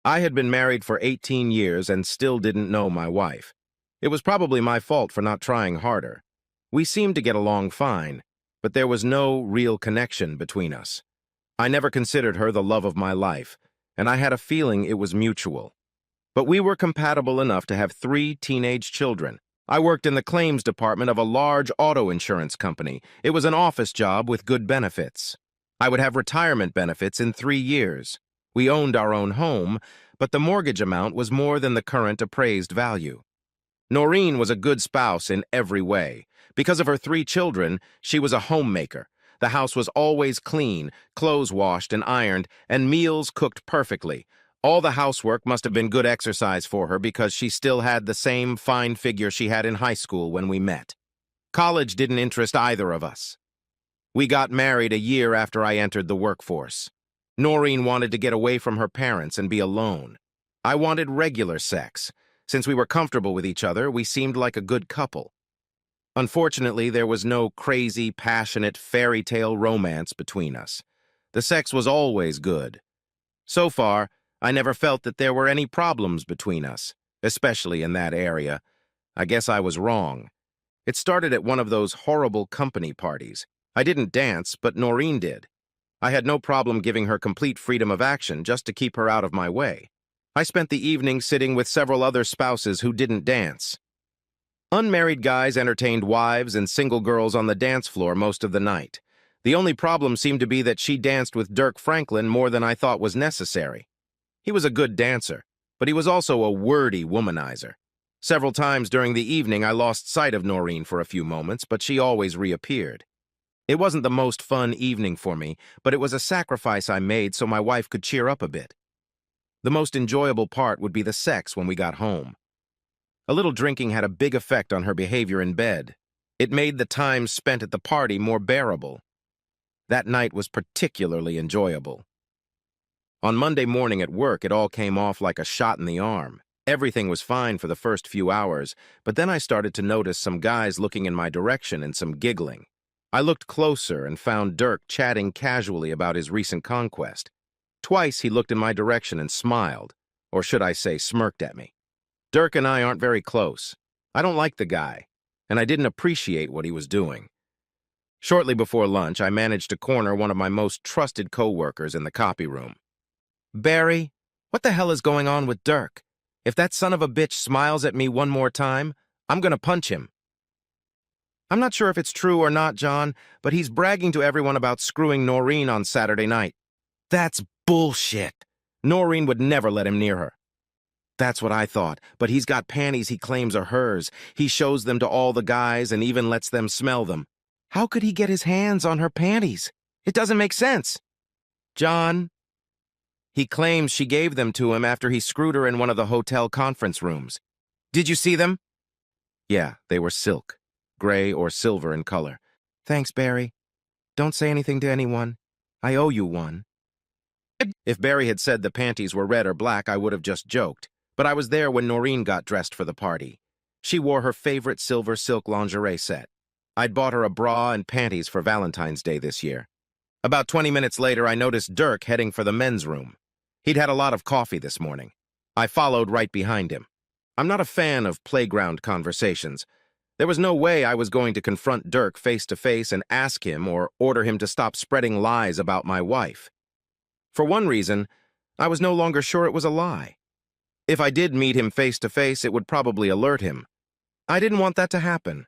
I had been married for 18 years and still didn't know my wife. It was probably my fault for not trying harder. We seemed to get along fine, but there was no real connection between us. I never considered her the love of my life, and I had a feeling it was mutual. But we were compatible enough to have 3 teenage children. I worked in the claims department of a large auto insurance company. It was an office job with good benefits. I would have retirement benefits in 3 years. We owned our own home, but the mortgage amount was more than the current appraised value. Noreen was a good spouse in every way. Because of her 3 children, she was a homemaker. The house was always clean, clothes washed and ironed, and meals cooked perfectly. All the housework must have been good exercise for her because she still had the same fine figure she had in high school when we met. College didn't interest either of us. We got married a year after I entered the workforce. Noreen wanted to get away from her parents and be alone. I wanted regular sex. Since we were comfortable with each other, we seemed like a good couple. Unfortunately, there was no crazy, passionate, fairy tale romance between us. The sex was always good. So far, I never felt that there were any problems between us, especially in that area. I guess I was wrong. It started at one of those horrible company parties. I didn't dance, but Noreen did. I had no problem giving her complete freedom of action just to keep her out of my way. I spent the evening sitting with several other spouses who didn't dance. Unmarried guys entertained wives and single girls on the dance floor most of the night. The only problem seemed to be that she danced with Dirk Franklin more than I thought was necessary. He was a good dancer, but he was also a wordy womanizer. Several times during the evening I lost sight of Noreen for a few moments, but she always reappeared. It wasn't the most fun evening for me, but it was a sacrifice I made so my wife could cheer up a bit. The most enjoyable part would be the sex when we got home. A little drinking had a big effect on her behavior in bed. It made the time spent at the party more bearable. That night was particularly enjoyable. On Monday morning at work, it all came off like a shot in the arm. Everything was fine for the first few hours, but then I started to notice some guys looking in my direction and some giggling. I looked closer and found Dirk chatting casually about his recent conquest. Twice he looked in my direction and smiled, or should I say smirked at me. Dirk and I aren't very close. I don't like the guy, and I didn't appreciate what he was doing. Shortly before lunch, I managed to corner one of my most trusted co-workers in the copy room. "Barry, what the hell is going on with Dirk? If that son of a bitch smiles at me one more time, I'm gonna punch him." "I'm not sure if it's true or not, John, but he's bragging to everyone about screwing Noreen on Saturday night." "That's bullshit. Noreen would never let him near her." "That's what I thought, but he's got panties he claims are hers. He shows them to all the guys and even lets them smell them." "How could he get his hands on her panties? It doesn't make sense." "John, he claims she gave them to him after he screwed her in one of the hotel conference rooms. Did you see them?" "Yeah, they were silk, gray or silver in color." "Thanks, Barry. Don't say anything to anyone. I owe you one." If Barry had said the panties were red or black, I would have just joked. But I was there when Noreen got dressed for the party. She wore her favorite silver silk lingerie set. I'd bought her a bra and panties for Valentine's Day this year. About 20 minutes later, I noticed Dirk heading for the men's room. He'd had a lot of coffee this morning. I followed right behind him. I'm not a fan of playground conversations. There was no way I was going to confront Dirk face to face and ask him or order him to stop spreading lies about my wife. For one reason, I was no longer sure it was a lie. If I did meet him face to face, it would probably alert him. I didn't want that to happen.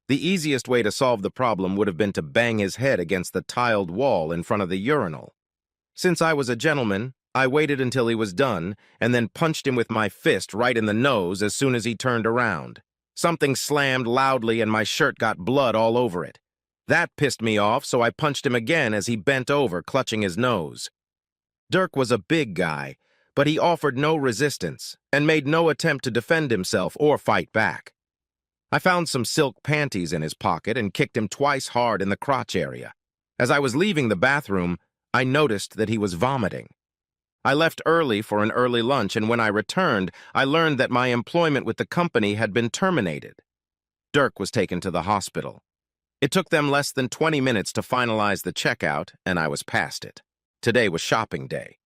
The easiest way to solve the problem would have been to bang his head against the tiled wall in front of the urinal. Since I was a gentleman, I waited until he was done and then punched him with my fist right in the nose as soon as he turned around. Something slammed loudly and my shirt got blood all over it. That pissed me off, so I punched him again as he bent over, clutching his nose. Dirk was a big guy, but he offered no resistance and made no attempt to defend himself or fight back. I found some silk panties in his pocket and kicked him twice hard in the crotch area. As I was leaving the bathroom, I noticed that he was vomiting. I left early for an early lunch, and when I returned, I learned that my employment with the company had been terminated. Dirk was taken to the hospital. It took them less than 20 minutes to finalize the checkout, and I was past it. Today was shopping day.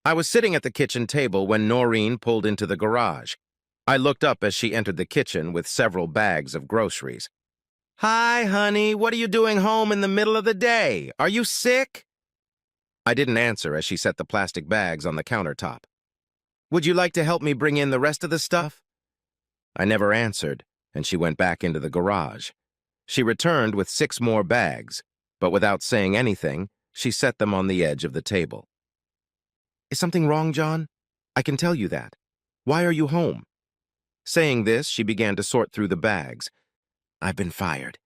I was sitting at the kitchen table when Noreen pulled into the garage. I looked up as she entered the kitchen with several bags of groceries. "Hi, honey, what are you doing home in the middle of the day? Are you sick?" I didn't answer as she set the plastic bags on the countertop. "Would you like to help me bring in the rest of the stuff?" I never answered, and she went back into the garage. She returned with 6 more bags, but without saying anything, she set them on the edge of the table. "Is something wrong, John? I can tell you that. Why are you home?" Saying this, she began to sort through the bags. "I've been fired."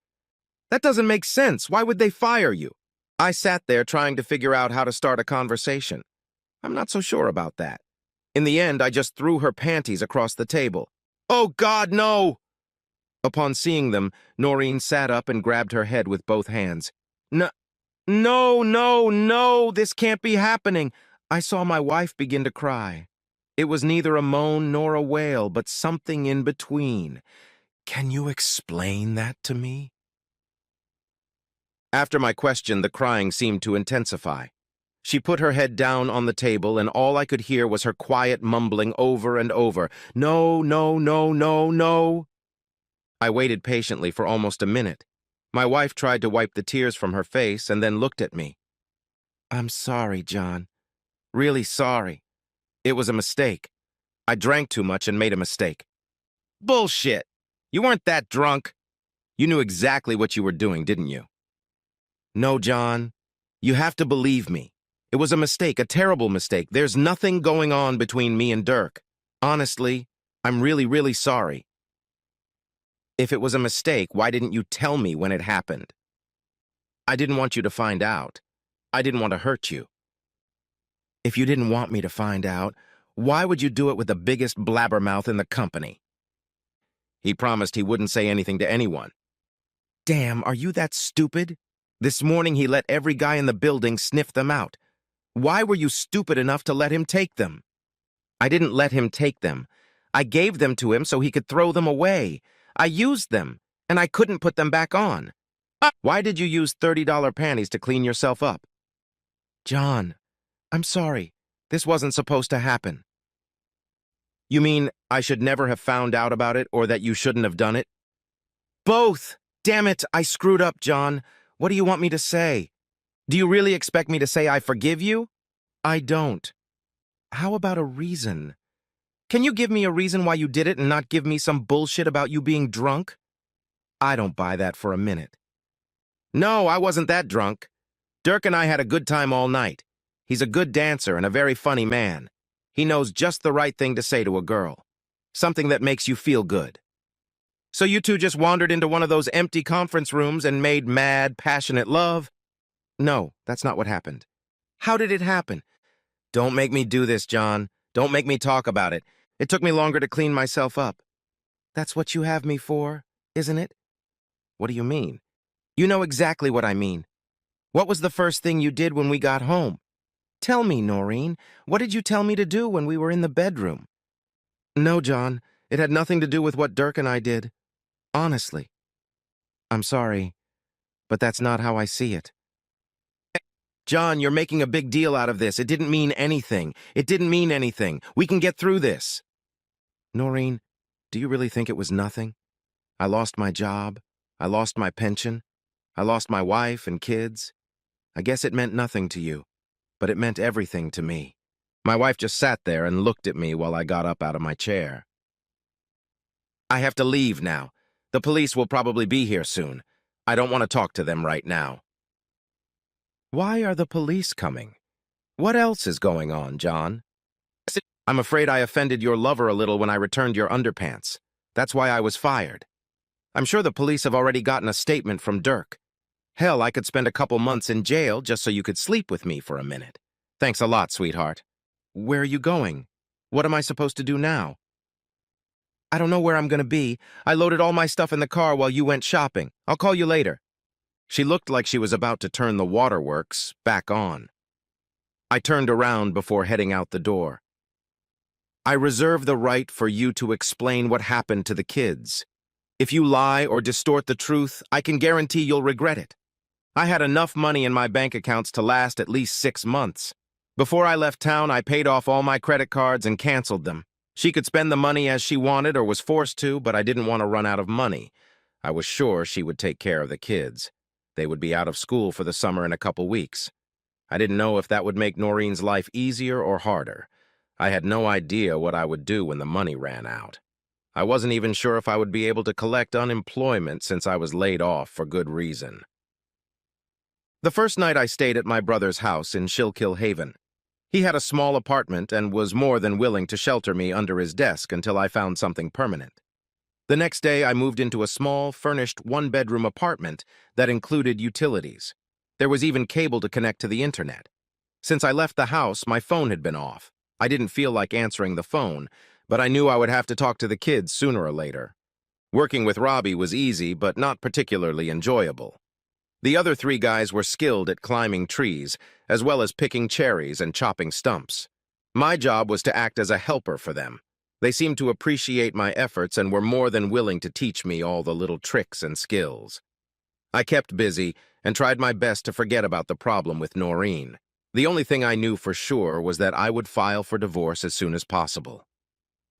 "That doesn't make sense. Why would they fire you?" I sat there trying to figure out how to start a conversation. I'm not so sure about that. In the end, I just threw her panties across the table. "Oh, God, no!" Upon seeing them, Noreen sat up and grabbed her head with both hands. No, no, no, no, this can't be happening." I saw my wife begin to cry. It was neither a moan nor a wail, but something in between. "Can you explain that to me?" After my question, the crying seemed to intensify. She put her head down on the table, and all I could hear was her quiet mumbling over and over, "No, no, no, no, no." I waited patiently for almost a minute. My wife tried to wipe the tears from her face and then looked at me. "I'm sorry, John. Really sorry. It was a mistake. I drank too much and made a mistake." "Bullshit! You weren't that drunk. You knew exactly what you were doing, didn't you?" "No, John. You have to believe me. It was a mistake, a terrible mistake. There's nothing going on between me and Dirk. Honestly, I'm really, really sorry." "If it was a mistake, why didn't you tell me when it happened?" "I didn't want you to find out. I didn't want to hurt you." "If you didn't want me to find out, why would you do it with the biggest blabbermouth in the company?" "He promised he wouldn't say anything to anyone." "Damn, are you that stupid? This morning he let every guy in the building sniff them out. Why were you stupid enough to let him take them?" "I didn't let him take them. I gave them to him so he could throw them away. I used them, and I couldn't put them back on." "Why did you use $30 panties to clean yourself up?" "John, I'm sorry. This wasn't supposed to happen." "You mean I should never have found out about it, or that you shouldn't have done it?" "Both! Damn it, I screwed up, John. What do you want me to say? Do you really expect me to say I forgive you?" "I don't." "How about a reason? Can you give me a reason why you did it and not give me some bullshit about you being drunk?" "I don't buy that for a minute." "No, I wasn't that drunk. Dirk and I had a good time all night. He's a good dancer and a very funny man. He knows just the right thing to say to a girl. Something that makes you feel good. So you two just wandered into one of those empty conference rooms and made mad, passionate love?" "No, that's not what happened." "How did it happen?" "Don't make me do this, John. Don't make me talk about it. It took me longer to clean myself up." "That's what you have me for, isn't it?" "What do you mean?" "You know exactly what I mean. What was the first thing you did when we got home? Tell me, Noreen. What did you tell me to do when we were in the bedroom?" "No, John. It had nothing to do with what Dirk and I did. Honestly. I'm sorry, but that's not how I see it." "John, you're making a big deal out of this. It didn't mean anything. It didn't mean anything. We can get through this." "Noreen, do you really think it was nothing? I lost my job. I lost my pension. I lost my wife and kids. I guess it meant nothing to you, but it meant everything to me." My wife just sat there and looked at me while I got up out of my chair. "I have to leave now. The police will probably be here soon. I don't want to talk to them right now." "Why are the police coming? What else is going on, John?" "I'm afraid I offended your lover a little when I returned your underpants. That's why I was fired. I'm sure the police have already gotten a statement from Dirk. Hell, I could spend a couple months in jail just so you could sleep with me for a minute. Thanks a lot, sweetheart." "Where are you going? What am I supposed to do now?" "I don't know where I'm going to be. I loaded all my stuff in the car while you went shopping. I'll call you later." She looked like she was about to turn the waterworks back on. I turned around before heading out the door. "I reserve the right for you to explain what happened to the kids. If you lie or distort the truth, I can guarantee you'll regret it. I had enough money in my bank accounts to last at least 6 months. Before I left town, I paid off all my credit cards and canceled them. She could spend the money as she wanted or was forced to, but I didn't want to run out of money. I was sure she would take care of the kids. They would be out of school for the summer in a couple weeks. I didn't know if that would make Noreen's life easier or harder. I had no idea what I would do when the money ran out. I wasn't even sure if I would be able to collect unemployment since I was laid off for good reason. The first night I stayed at my brother's house in Schuylkill Haven. He had a small apartment and was more than willing to shelter me under his desk until I found something permanent. The next day, I moved into a small, furnished one-bedroom apartment that included utilities. There was even cable to connect to the internet. Since I left the house, my phone had been off. I didn't feel like answering the phone, but I knew I would have to talk to the kids sooner or later. Working with Robbie was easy, but not particularly enjoyable. The other three guys were skilled at climbing trees, as well as picking cherries and chopping stumps. My job was to act as a helper for them. They seemed to appreciate my efforts and were more than willing to teach me all the little tricks and skills. I kept busy and tried my best to forget about the problem with Noreen. The only thing I knew for sure was that I would file for divorce as soon as possible.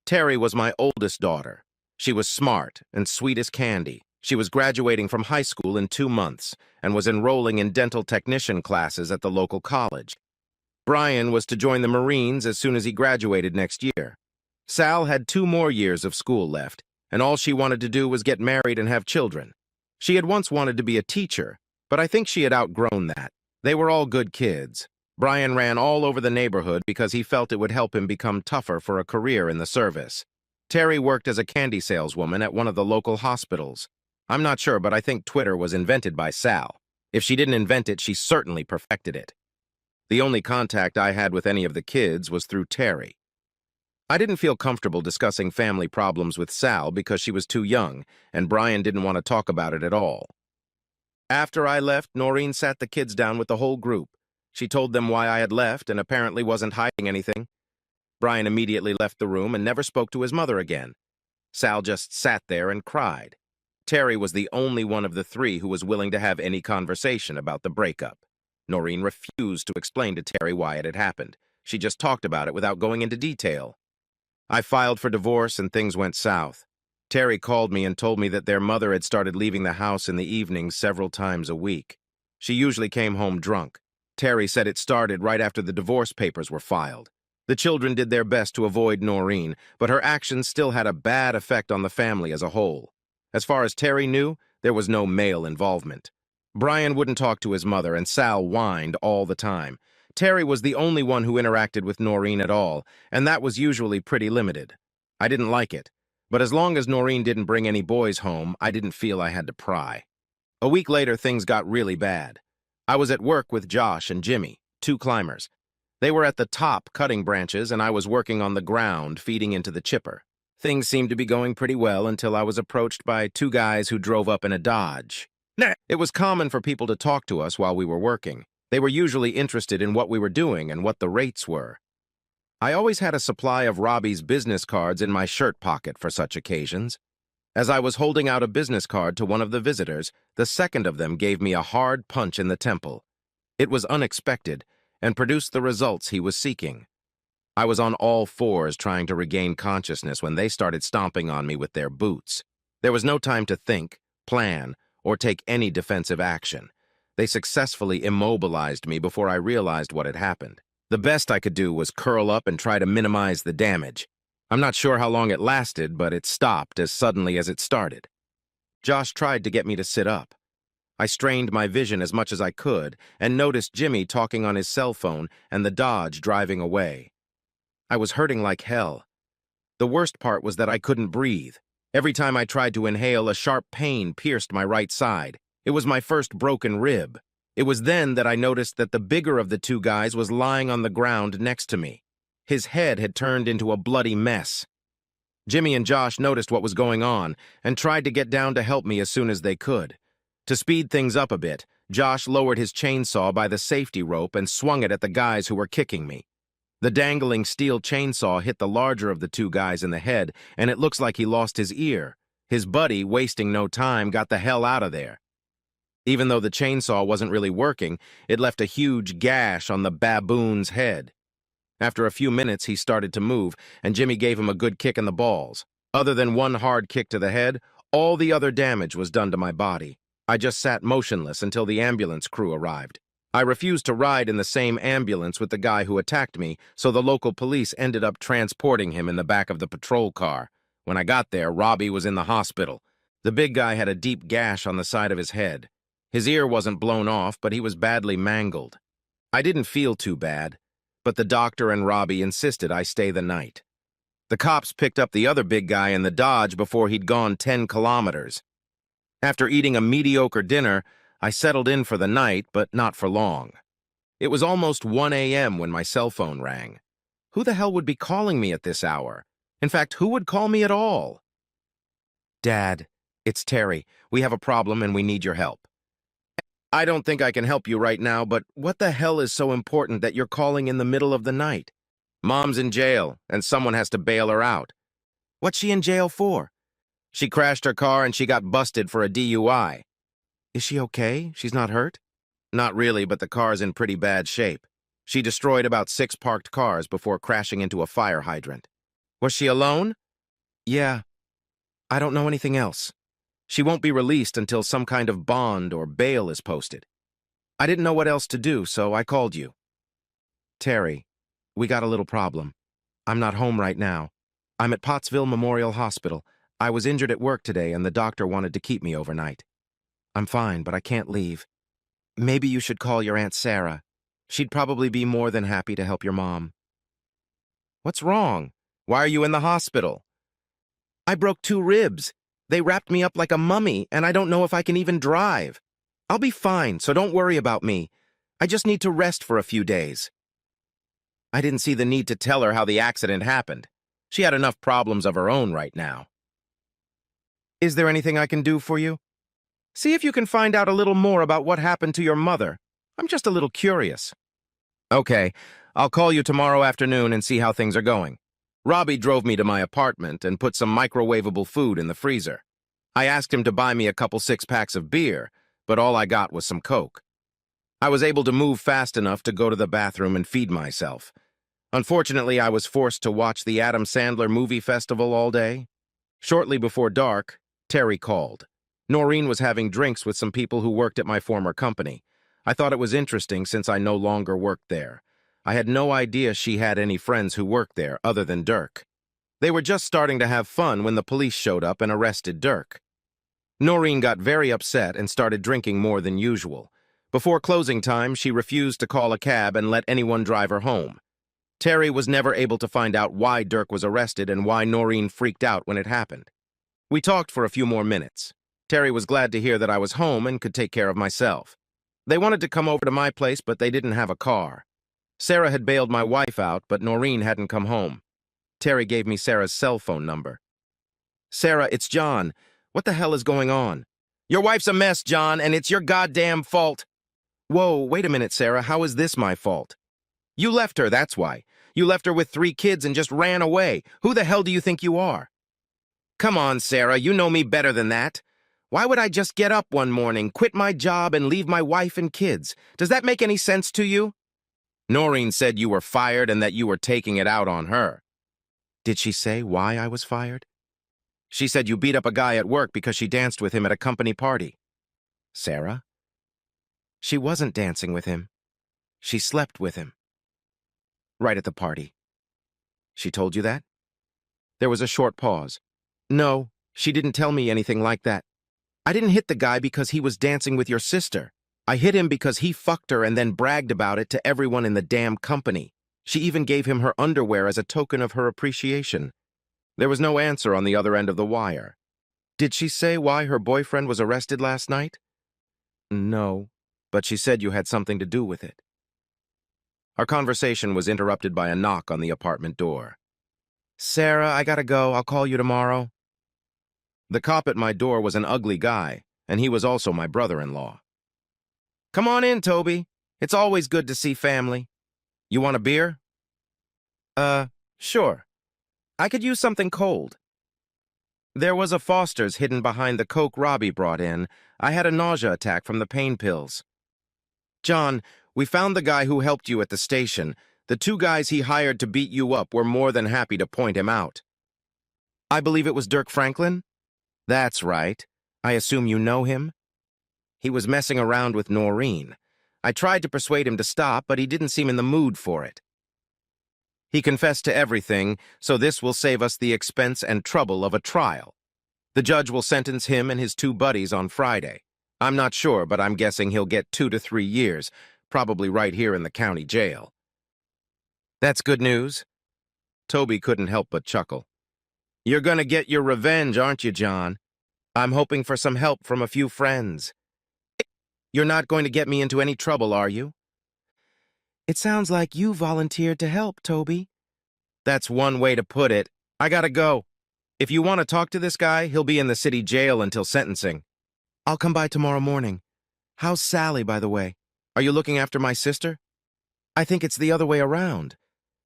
Terry was my oldest daughter. She was smart and sweet as candy. She was graduating from high school in 2 months and was enrolling in dental technician classes at the local college. Brian was to join the Marines as soon as he graduated next year. Sal had 2 more years of school left, and all she wanted to do was get married and have children. She had once wanted to be a teacher, but I think she had outgrown that. They were all good kids. Brian ran all over the neighborhood because he felt it would help him become tougher for a career in the service. Terry worked as a candy saleswoman at one of the local hospitals. I'm not sure, but I think Twitter was invented by Sal. If she didn't invent it, she certainly perfected it. The only contact I had with any of the kids was through Terry. I didn't feel comfortable discussing family problems with Sal because she was too young, and Brian didn't want to talk about it at all. After I left, Noreen sat the kids down with the whole group. She told them why I had left and apparently wasn't hiding anything. Brian immediately left the room and never spoke to his mother again. Sal just sat there and cried. Terry was the only one of the 3 who was willing to have any conversation about the breakup. Noreen refused to explain to Terry why it had happened. She just talked about it without going into detail. I filed for divorce and things went south. Terry called me and told me that their mother had started leaving the house in the evenings several times a week. She usually came home drunk. Terry said it started right after the divorce papers were filed. The children did their best to avoid Noreen, but her actions still had a bad effect on the family as a whole. As far as Terry knew, there was no male involvement. Brian wouldn't talk to his mother, and Sal whined all the time. Terry was the only one who interacted with Noreen at all, and that was usually pretty limited. I didn't like it, but as long as Noreen didn't bring any boys home, I didn't feel I had to pry. A week later, things got really bad. I was at work with Josh and Jimmy, 2 climbers. They were at the top cutting branches, and I was working on the ground feeding into the chipper. Things seemed to be going pretty well until I was approached by 2 guys who drove up in a Dodge. It was common for people to talk to us while we were working. They were usually interested in what we were doing and what the rates were. I always had a supply of Robbie's business cards in my shirt pocket for such occasions. As I was holding out a business card to one of the visitors, the second of them gave me a hard punch in the temple. It was unexpected and produced the results he was seeking. I was on all fours trying to regain consciousness when they started stomping on me with their boots. There was no time to think, plan, or take any defensive action. They successfully immobilized me before I realized what had happened. The best I could do was curl up and try to minimize the damage. I'm not sure how long it lasted, but it stopped as suddenly as it started. Josh tried to get me to sit up. I strained my vision as much as I could and noticed Jimmy talking on his cell phone and the Dodge driving away. I was hurting like hell. The worst part was that I couldn't breathe. Every time I tried to inhale, a sharp pain pierced my right side. It was my first broken rib. It was then that I noticed that the bigger of the 2 guys was lying on the ground next to me. His head had turned into a bloody mess. Jimmy and Josh noticed what was going on and tried to get down to help me as soon as they could. To speed things up a bit, Josh lowered his chainsaw by the safety rope and swung it at the guys who were kicking me. The dangling steel chainsaw hit the larger of the 2 guys in the head, and it looks like he lost his ear. His buddy, wasting no time, got the hell out of there. Even though the chainsaw wasn't really working, it left a huge gash on the baboon's head. After a few minutes, he started to move, and Jimmy gave him a good kick in the balls. Other than one hard kick to the head, all the other damage was done to my body. I just sat motionless until the ambulance crew arrived. I refused to ride in the same ambulance with the guy who attacked me, so the local police ended up transporting him in the back of the patrol car. When I got there, Robbie was in the hospital. The big guy had a deep gash on the side of his head. His ear wasn't blown off, but he was badly mangled. I didn't feel too bad, but the doctor and Robbie insisted I stay the night. The cops picked up the other big guy in the Dodge before he'd gone 10 kilometers. After eating a mediocre dinner, I settled in for the night, but not for long. It was almost 1 a.m. when my cell phone rang. Who the hell would be calling me at this hour? In fact, who would call me at all? Dad, it's Terry. We have a problem and we need your help. I don't think I can help you right now, but what the hell is so important that you're calling in the middle of the night? Mom's in jail, and someone has to bail her out. What's she in jail for? She crashed her car and she got busted for a DUI. Is she okay? She's not hurt? Not really, but the car's in pretty bad shape. She destroyed about 6 parked cars before crashing into a fire hydrant. Was she alone? Yeah. I don't know anything else. She won't be released until some kind of bond or bail is posted. I didn't know what else to do, so I called you. Terry, we got a little problem. I'm not home right now. I'm at Pottsville Memorial Hospital. I was injured at work today and the doctor wanted to keep me overnight. I'm fine, but I can't leave. Maybe you should call your Aunt Sarah. She'd probably be more than happy to help your mom. What's wrong? Why are you in the hospital? I broke 2 ribs. They wrapped me up like a mummy, and I don't know if I can even drive. I'll be fine, so don't worry about me. I just need to rest for a few days. I didn't see the need to tell her how the accident happened. She had enough problems of her own right now. Is there anything I can do for you? See if you can find out a little more about what happened to your mother. I'm just a little curious. Okay, I'll call you tomorrow afternoon and see how things are going. Robbie drove me to my apartment and put some microwavable food in the freezer. I asked him to buy me a couple 6-packs of beer, but all I got was some Coke. I was able to move fast enough to go to the bathroom and feed myself. Unfortunately, I was forced to watch the Adam Sandler movie festival all day. Shortly before dark, Terry called. Noreen was having drinks with some people who worked at my former company. I thought it was interesting since I no longer worked there. I had no idea she had any friends who worked there other than Dirk. They were just starting to have fun when the police showed up and arrested Dirk. Noreen got very upset and started drinking more than usual. Before closing time, she refused to call a cab and let anyone drive her home. Terry was never able to find out why Dirk was arrested and why Noreen freaked out when it happened. We talked for a few more minutes. Terry was glad to hear that I was home and could take care of myself. They wanted to come over to my place, but they didn't have a car. Sarah had bailed my wife out, but Noreen hadn't come home. Terry gave me Sarah's cell phone number. Sarah, it's John. What the hell is going on? Your wife's a mess, John, and it's your goddamn fault. Whoa, wait a minute, Sarah. How is this my fault? You left her, that's why. You left her with 3 kids and just ran away. Who the hell do you think you are? Come on, Sarah, you know me better than that. Why would I just get up one morning, quit my job, and leave my wife and kids? Does that make any sense to you? Noreen said you were fired and that you were taking it out on her. Did she say why I was fired? She said you beat up a guy at work because she danced with him at a company party. Sarah? She wasn't dancing with him. She slept with him. Right at the party. She told you that? There was a short pause. No, she didn't tell me anything like that. I didn't hit the guy because he was dancing with your sister. I hit him because he fucked her and then bragged about it to everyone in the damn company. She even gave him her underwear as a token of her appreciation. There was no answer on the other end of the wire. Did she say why her boyfriend was arrested last night? No, but she said you had something to do with it. Our conversation was interrupted by a knock on the apartment door. Sarah, I gotta go. I'll call you tomorrow. The cop at my door was an ugly guy, and he was also my brother-in-law. Come on in, Toby. It's always good to see family. You want a beer? Sure. I could use something cold. There was a Foster's hidden behind the Coke Robbie brought in. I had a nausea attack from the pain pills. John, we found the guy who helped you at the station. The two guys he hired to beat you up were more than happy to point him out. I believe it was Dirk Franklin? That's right. I assume you know him? He was messing around with Noreen. I tried to persuade him to stop, but he didn't seem in the mood for it. He confessed to everything, so this will save us the expense and trouble of a trial. The judge will sentence him and his two buddies on Friday. I'm not sure, but I'm guessing he'll get 2 to 3 years, probably right here in the county jail. That's good news. Toby couldn't help but chuckle. You're gonna get your revenge, aren't you, John? I'm hoping for some help from a few friends. You're not going to get me into any trouble, are you? It sounds like you volunteered to help, Toby. That's one way to put it. I gotta go. If you want to talk to this guy, he'll be in the city jail until sentencing. I'll come by tomorrow morning. How's Sally, by the way? Are you looking after my sister? I think it's the other way around.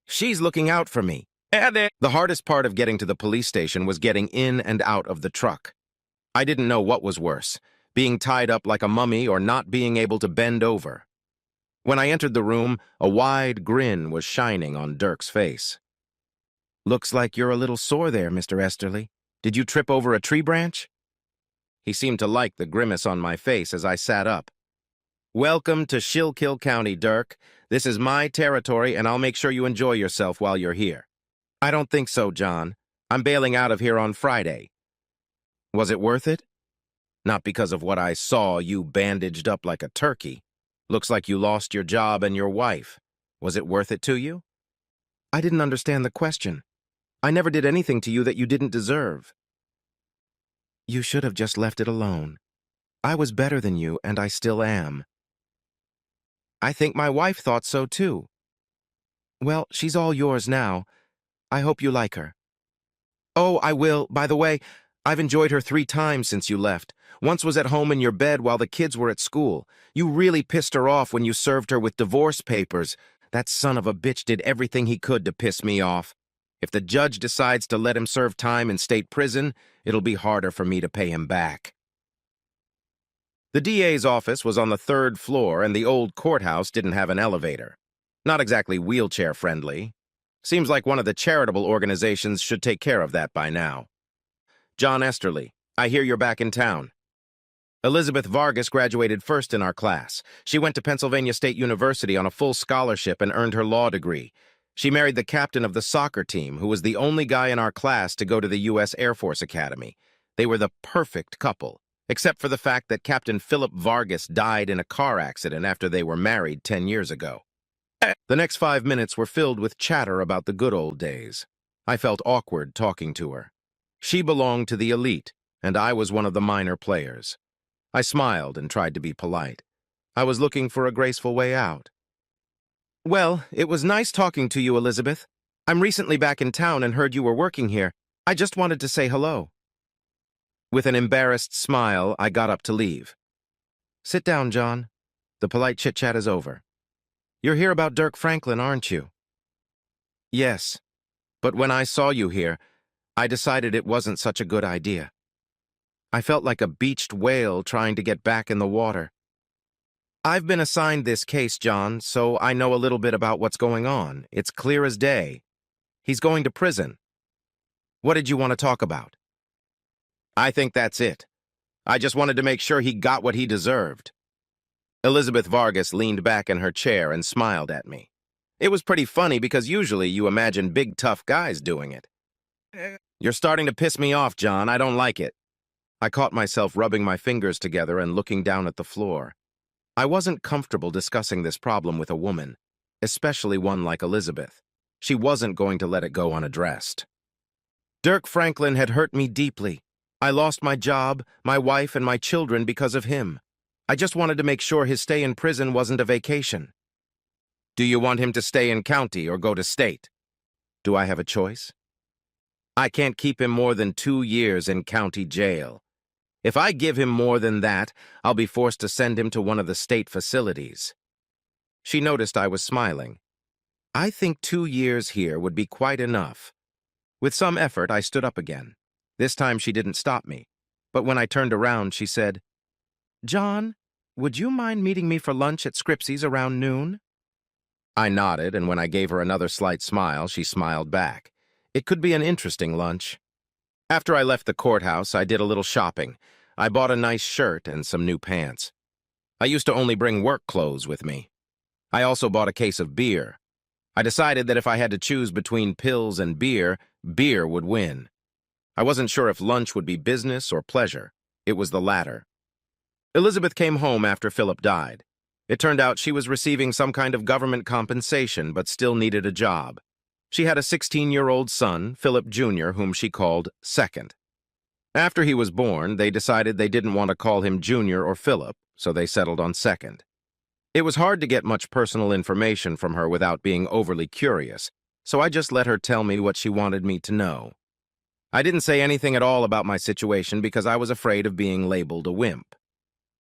She's looking out for me. The hardest part of getting to the police station was getting in and out of the truck. I didn't know what was worse, being tied up like a mummy or not being able to bend over. When I entered the room, a wide grin was shining on Dirk's face. Looks like you're a little sore there, Mr. Esterly. Did you trip over a tree branch? He seemed to like the grimace on my face as I sat up. Welcome to Schuylkill County, Dirk. This is my territory, and I'll make sure you enjoy yourself while you're here. I don't think so, John. I'm bailing out of here on Friday. Was it worth it? Not because of what I saw, you bandaged up like a turkey. Looks like you lost your job and your wife. Was it worth it to you? I didn't understand the question. I never did anything to you that you didn't deserve. You should have just left it alone. I was better than you, and I still am. I think my wife thought so, too. Well, she's all yours now. I hope you like her. Oh, I will. By the way, I've enjoyed her 3 times since you left. Once was at home in your bed while the kids were at school. You really pissed her off when you served her with divorce papers. That son of a bitch did everything he could to piss me off. If the judge decides to let him serve time in state prison, it'll be harder for me to pay him back. The DA's office was on the 3rd floor, and the old courthouse didn't have an elevator. Not exactly wheelchair-friendly. Seems like one of the charitable organizations should take care of that by now. John Esterly, I hear you're back in town. Elizabeth Vargas graduated first in our class. She went to Pennsylvania State University on a full scholarship and earned her law degree. She married the captain of the soccer team, who was the only guy in our class to go to the U.S. Air Force Academy. They were the perfect couple, except for the fact that Captain Philip Vargas died in a car accident after they were married 10 years ago. The next 5 minutes were filled with chatter about the good old days. I felt awkward talking to her. She belonged to the elite, and I was one of the minor players. I smiled and tried to be polite. I was looking for a graceful way out. Well, it was nice talking to you, Elizabeth. I'm recently back in town and heard you were working here. I just wanted to say hello. With an embarrassed smile, I got up to leave. Sit down, John. The polite chit-chat is over. You're here about Dirk Franklin, aren't you? Yes, but when I saw you here, I decided it wasn't such a good idea. I felt like a beached whale trying to get back in the water. I've been assigned this case, John, so I know a little bit about what's going on. It's clear as day. He's going to prison. What did you want to talk about? I think that's it. I just wanted to make sure he got what he deserved. Elizabeth Vargas leaned back in her chair and smiled at me. It was pretty funny because usually you imagine big, tough guys doing it. You're starting to piss me off, John. I don't like it. I caught myself rubbing my fingers together and looking down at the floor. I wasn't comfortable discussing this problem with a woman, especially one like Elizabeth. She wasn't going to let it go unaddressed. Dirk Franklin had hurt me deeply. I lost my job, my wife, and my children because of him. I just wanted to make sure his stay in prison wasn't a vacation. Do you want him to stay in county or go to state? Do I have a choice? I can't keep him more than 2 years in county jail. If I give him more than that, I'll be forced to send him to one of the state facilities. She noticed I was smiling. I think 2 years here would be quite enough. With some effort, I stood up again. This time she didn't stop me, but when I turned around, she said, "John, would you mind meeting me for lunch at Scripsy's around noon?" I nodded, and when I gave her another slight smile, she smiled back. It could be an interesting lunch. After I left the courthouse, I did a little shopping. I bought a nice shirt and some new pants. I used to only bring work clothes with me. I also bought a case of beer. I decided that if I had to choose between pills and beer, beer would win. I wasn't sure if lunch would be business or pleasure. It was the latter. Elizabeth came home after Philip died. It turned out she was receiving some kind of government compensation but still needed a job. She had a 16-year-old son, Philip Jr., whom she called Second. After he was born, they decided they didn't want to call him Junior or Philip, so they settled on Second. It was hard to get much personal information from her without being overly curious, so I just let her tell me what she wanted me to know. I didn't say anything at all about my situation because I was afraid of being labeled a wimp.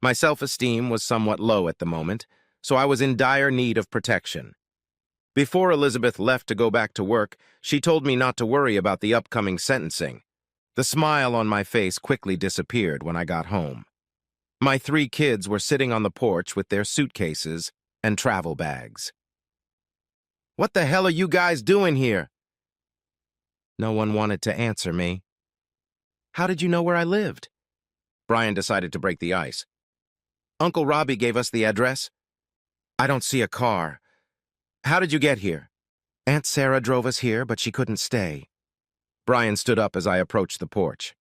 My self-esteem was somewhat low at the moment, so I was in dire need of protection. Before Elizabeth left to go back to work, she told me not to worry about the upcoming sentencing. The smile on my face quickly disappeared when I got home. My 3 kids were sitting on the porch with their suitcases and travel bags. "What the hell are you guys doing here?" No one wanted to answer me. "How did you know where I lived?" Brian decided to break the ice. "Uncle Robbie gave us the address." "I don't see a car. How did you get here?" "Aunt Sarah drove us here, but she couldn't stay." Brian stood up as I approached the porch.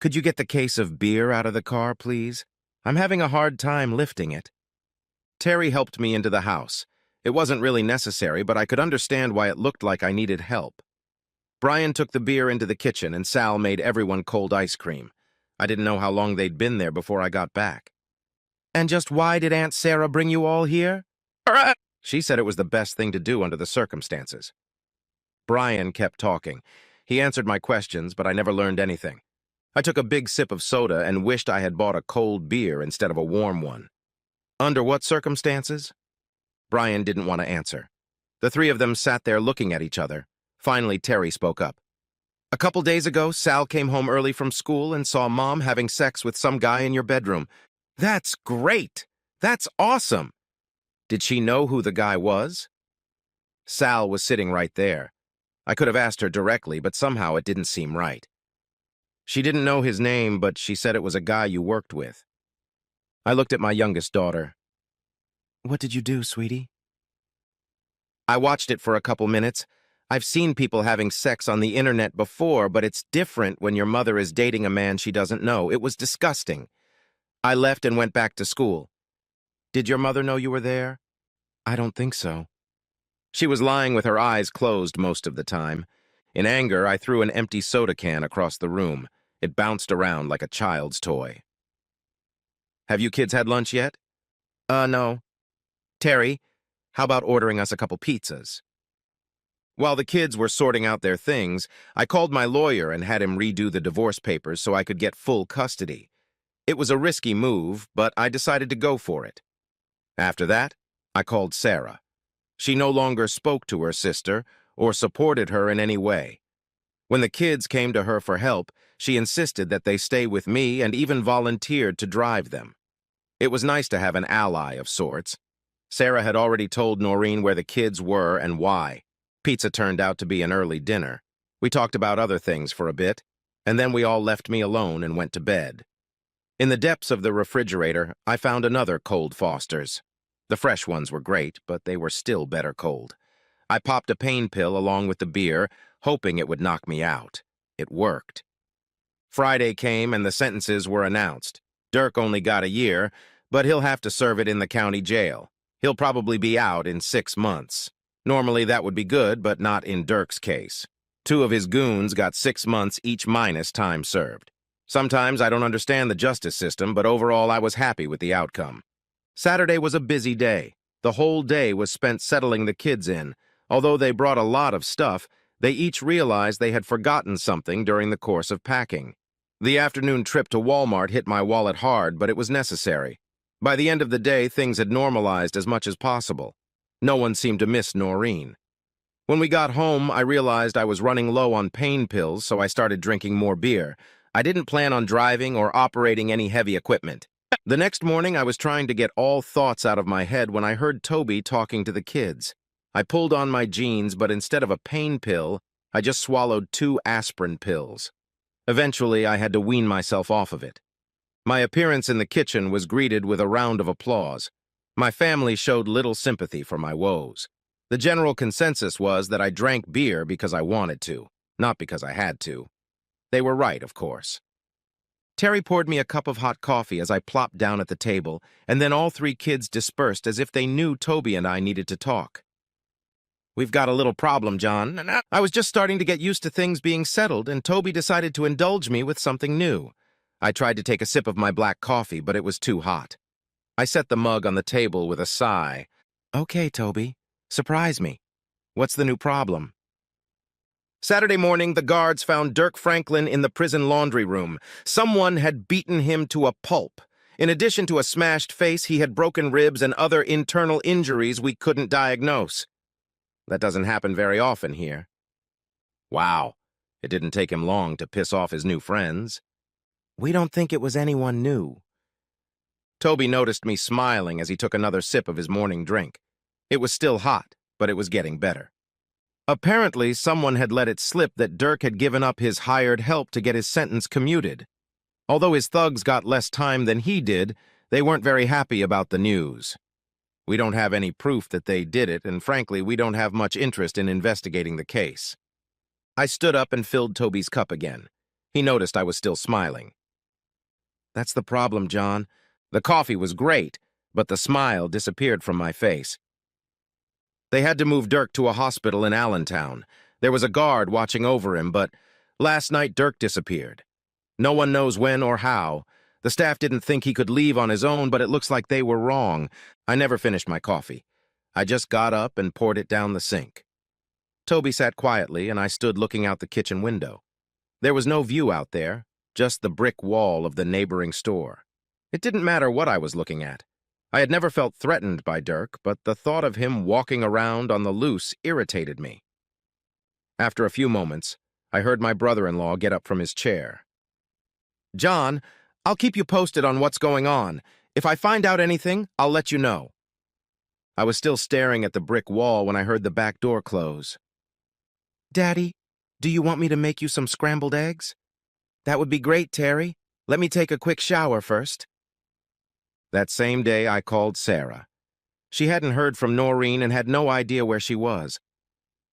"Could you get the case of beer out of the car, please? I'm having a hard time lifting it." Terry helped me into the house. It wasn't really necessary, but I could understand why it looked like I needed help. Brian took the beer into the kitchen, and Sal made everyone cold ice cream. I didn't know how long they'd been there before I got back. "And just why did Aunt Sarah bring you all here?" "She said it was the best thing to do under the circumstances." Brian kept talking. He answered my questions, but I never learned anything. I took a big sip of soda and wished I had bought a cold beer instead of a warm one. "Under what circumstances?" Brian didn't want to answer. The 3 of them sat there looking at each other. Finally, Terry spoke up. "A couple days ago, Sal came home early from school and saw Mom having sex with some guy in your bedroom." "That's great! That's awesome!" "Did she know who the guy was?" Sal was sitting right there. I could have asked her directly, but somehow it didn't seem right. "She didn't know his name, but she said it was a guy you worked with." I looked at my youngest daughter. "What did you do, sweetie?" "I watched it for a couple minutes. I've seen people having sex on the internet before, but it's different when your mother is dating a man she doesn't know. It was disgusting. I left and went back to school." "Did your mother know you were there?" "I don't think so." She was lying with her eyes closed most of the time. In anger, I threw an empty soda can across the room. It bounced around like a child's toy. "Have you kids had lunch yet?" No." "Terry, how about ordering us a couple pizzas?" While the kids were sorting out their things, I called my lawyer and had him redo the divorce papers so I could get full custody. It was a risky move, but I decided to go for it. After that, I called Sarah. She no longer spoke to her sister or supported her in any way. When the kids came to her for help, she insisted that they stay with me and even volunteered to drive them. It was nice to have an ally of sorts. Sarah had already told Noreen where the kids were and why. Pizza turned out to be an early dinner. We talked about other things for a bit, and then we all left me alone and went to bed. In the depths of the refrigerator, I found another Cold Foster's. The fresh ones were great, but they were still better cold. I popped a pain pill along with the beer, hoping it would knock me out. It worked. Friday came and the sentences were announced. Dirk only got a year, but he'll have to serve it in the county jail. He'll probably be out in 6 months. Normally that would be good, but not in Dirk's case. 2 of his goons got 6 months each minus time served. Sometimes I don't understand the justice system, but overall I was happy with the outcome. Saturday was a busy day. The whole day was spent settling the kids in. Although they brought a lot of stuff, they each realized they had forgotten something during the course of packing. The afternoon trip to Walmart hit my wallet hard, but it was necessary. By the end of the day, things had normalized as much as possible. No one seemed to miss Noreen. When we got home, I realized I was running low on pain pills, so I started drinking more beer. I didn't plan on driving or operating any heavy equipment. The next morning, I was trying to get all thoughts out of my head when I heard Toby talking to the kids. I pulled on my jeans, but instead of a pain pill, I just swallowed 2 aspirin pills. Eventually, I had to wean myself off of it. My appearance in the kitchen was greeted with a round of applause. My family showed little sympathy for my woes. The general consensus was that I drank beer because I wanted to, not because I had to. They were right, of course. Terry poured me a cup of hot coffee as I plopped down at the table, and then all 3 kids dispersed as if they knew Toby and I needed to talk. "We've got a little problem, John. I was just starting to get used to things being settled, and Toby decided to indulge me with something new." I tried to take a sip of my black coffee, but it was too hot. I set the mug on the table with a sigh. "Okay, Toby. Surprise me. What's the new problem?" Saturday morning, the guards found Dirk Franklin in the prison laundry room. Someone had beaten him to a pulp. In addition to a smashed face, he had broken ribs and other internal injuries we couldn't diagnose. That doesn't happen very often here. Wow, it didn't take him long to piss off his new friends. "We don't think it was anyone new." Toby noticed me smiling as he took another sip of his morning drink. It was still hot, but it was getting better. Apparently, someone had let it slip that Dirk had given up his hired help to get his sentence commuted. Although his thugs got less time than he did, they weren't very happy about the news. We don't have any proof that they did it, and frankly, we don't have much interest in investigating the case. I stood up and filled Toby's cup again. He noticed I was still smiling. "That's the problem, John. The coffee was great, but the smile disappeared from my face." They had to move Dirk to a hospital in Allentown. There was a guard watching over him, but last night Dirk disappeared. No one knows when or how. The staff didn't think he could leave on his own, but it looks like they were wrong. I never finished my coffee. I just got up and poured it down the sink. Toby sat quietly, and I stood looking out the kitchen window. There was no view out there, just the brick wall of the neighboring store. It didn't matter what I was looking at. I had never felt threatened by Dirk, but the thought of him walking around on the loose irritated me. After a few moments, I heard my brother-in-law get up from his chair. "John, I'll keep you posted on what's going on. If I find out anything, I'll let you know." I was still staring at the brick wall when I heard the back door close. "Daddy, do you want me to make you some scrambled eggs?" "That would be great, Terry. Let me take a quick shower first." That same day, I called Sarah. She hadn't heard from Noreen and had no idea where she was.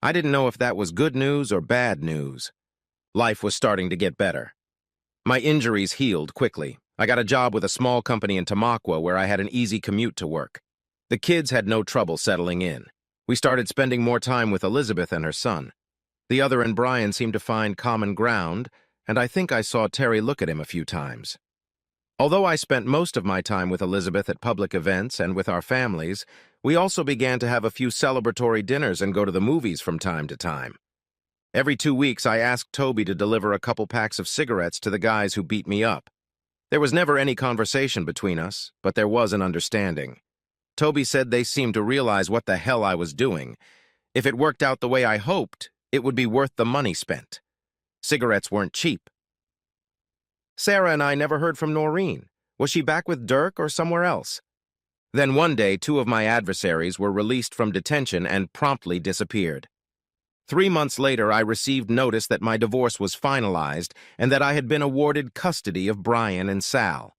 I didn't know if that was good news or bad news. Life was starting to get better. My injuries healed quickly. I got a job with a small company in Tamaqua where I had an easy commute to work. The kids had no trouble settling in. We started spending more time with Elizabeth and her son. The other and Brian seemed to find common ground, and I think I saw Terry look at him a few times. Although I spent most of my time with Elizabeth at public events and with our families, we also began to have a few celebratory dinners and go to the movies from time to time. Every 2 weeks, I asked Toby to deliver a couple packs of cigarettes to the guys who beat me up. There was never any conversation between us, but there was an understanding. Toby said they seemed to realize what the hell I was doing. If it worked out the way I hoped, it would be worth the money spent. Cigarettes weren't cheap. Sarah and I never heard from Noreen. Was she back with Dirk or somewhere else? Then one day, 2 of my adversaries were released from detention and promptly disappeared. 3 months later, I received notice that my divorce was finalized and that I had been awarded custody of Brian and Sal.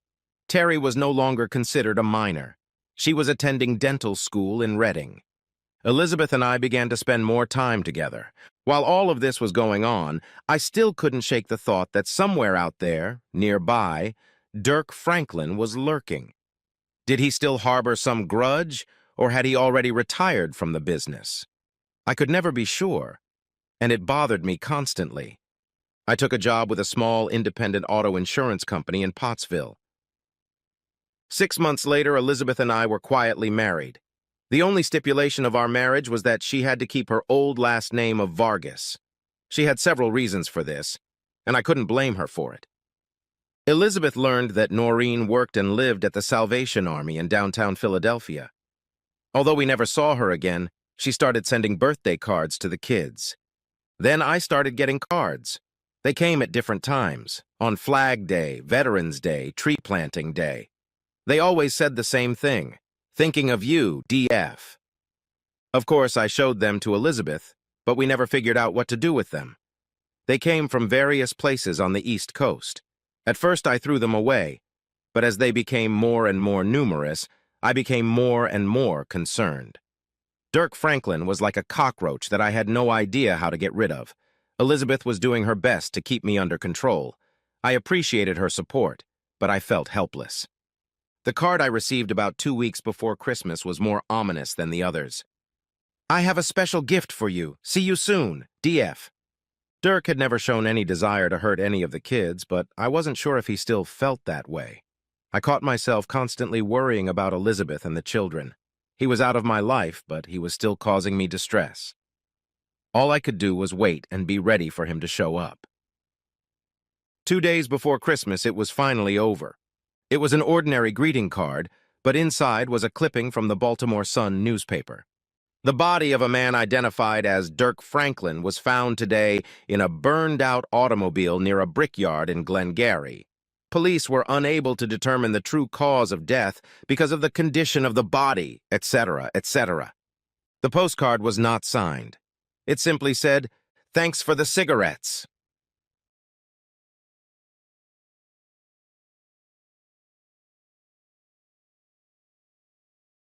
Terry was no longer considered a minor. She was attending dental school in Reading. Elizabeth and I began to spend more time together. While all of this was going on, I still couldn't shake the thought that somewhere out there, nearby, Dirk Franklin was lurking. Did he still harbor some grudge, or had he already retired from the business? I could never be sure, and it bothered me constantly. I took a job with a small independent auto insurance company in Pottsville. 6 months later, Elizabeth and I were quietly married. The only stipulation of our marriage was that she had to keep her old last name of Vargas. She had several reasons for this, and I couldn't blame her for it. Elizabeth learned that Noreen worked and lived at the Salvation Army in downtown Philadelphia. Although we never saw her again, She started sending birthday cards to the kids. Then I started getting cards. They came at different times, on Flag Day, Veterans Day, Tree Planting Day. They always said the same thing, "Thinking of you, DF." Of course, I showed them to Elizabeth, but we never figured out what to do with them. They came from various places on the East Coast. At first, I threw them away, but as they became more and more numerous, I became more and more concerned. Dirk Franklin was like a cockroach that I had no idea how to get rid of. Elizabeth was doing her best to keep me under control. I appreciated her support, but I felt helpless. The card I received about 2 weeks before Christmas was more ominous than the others. "I have a special gift for you. See you soon, DF." Dirk had never shown any desire to hurt any of the kids, but I wasn't sure if he still felt that way. I caught myself constantly worrying about Elizabeth and the children. He was out of my life, but he was still causing me distress. All I could do was wait and be ready for him to show up. 2 days before Christmas, it was finally over. It was an ordinary greeting card, but inside was a clipping from the Baltimore Sun newspaper. The body of a man identified as Dirk Franklin was found today in a burned-out automobile near a brickyard in Glengarry. Police were unable to determine the true cause of death because of the condition of the body, etc., etc. The postcard was not signed. It simply said, "Thanks for the cigarettes."